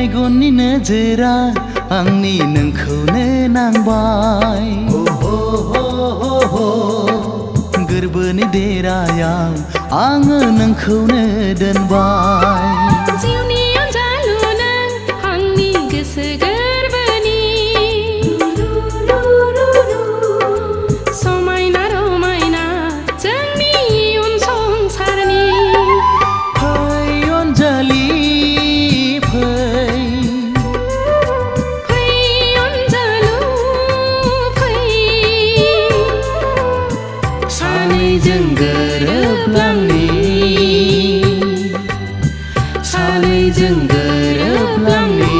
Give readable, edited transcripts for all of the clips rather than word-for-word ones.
मेगननि नोजोरा आंनि नोंखौनो नांबाय गोरबोनि देरायाव आङो नोंखौनो दोनबाय जिउनि अनजालु नों आंनि गोसो गोरबोनि समायना रमायना जोंनि इयुन संसारनि फै अनजालि सानैजों गोरोबलांनि सानैजों गोरोबलांनि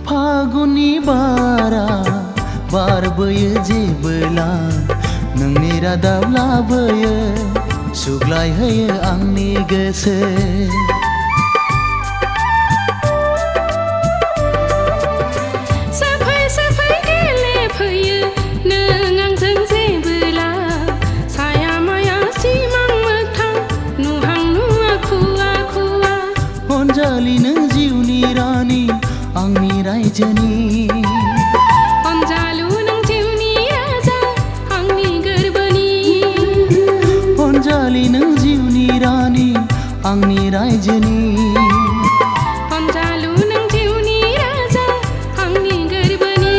फागुननि बारा बारबोयो जेबोला नोंनि रादाब लाबोयो सुग्लायहोयो आंनि गोसो सफै सफै गेलेफैयो नों आंजों जेबोला साया माया सिमां मोगथां नुहां नुवा खुवा खुवा अनजालि नों जिउनि रानि आंनि रायजोनि अनजालु नों जिउनि राजा आंनि गोरबोनि अनजालि नों जिउनि रानि आंनि रायजोनि अनजालु नों जिउनि राजा आंनि गोरबोनि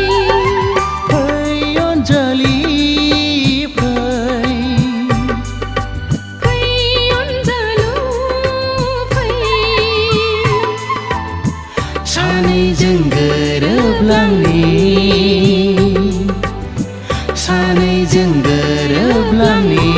फै अनजालि फै अनजालु फै सानैजों गोरोबलांनि सानैजों गोरोबलांनि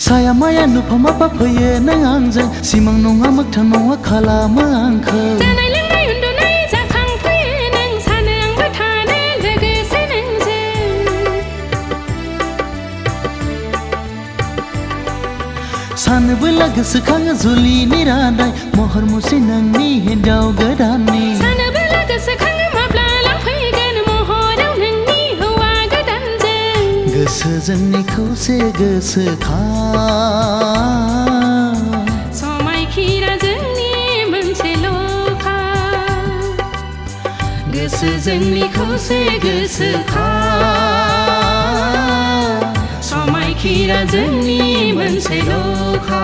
साया माया नुफामा फैयो नों आंजों सिमां नङा मोगथां नङा खालामो आंखौ जानाय लोंनाय उन्दुनाय जाखांफैयो नों सानो आंबो थानो लोगोसे नोंजों सानोबोला गोसोखाङो जुलिनि रादाय महर मुस्रि नोंनि हिन्जाव गोदाननि सानोबोला गोसोखाङो माब्ला लांफैगोन महराव नोंनि हौवा गोदानजों गोसो जोंनि खौसे गोसोखां समायखिरा जोंनि मोनसेल'खा गोसो जोंनि खौसे गोसोखां समायखिरा जोंनि मोनसेल'खा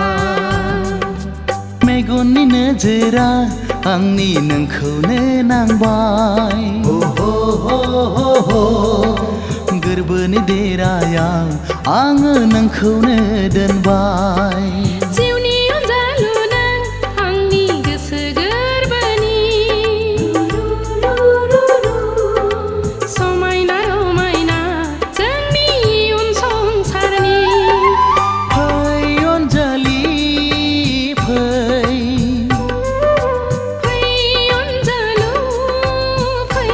मेगननि नोजोरा आंनि नोंखौनो नांबाय गोरबोनि देरायाव आङो नोंखौनो दोनबाय जिउनि अनजालु नों आंनि गोसो गोरबोनि समायना रमायना जोंनि इयुन संसारनि फै अनजालि फै अनजालु फै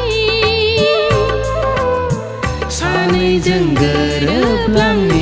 सानैजों गोरोबलांनि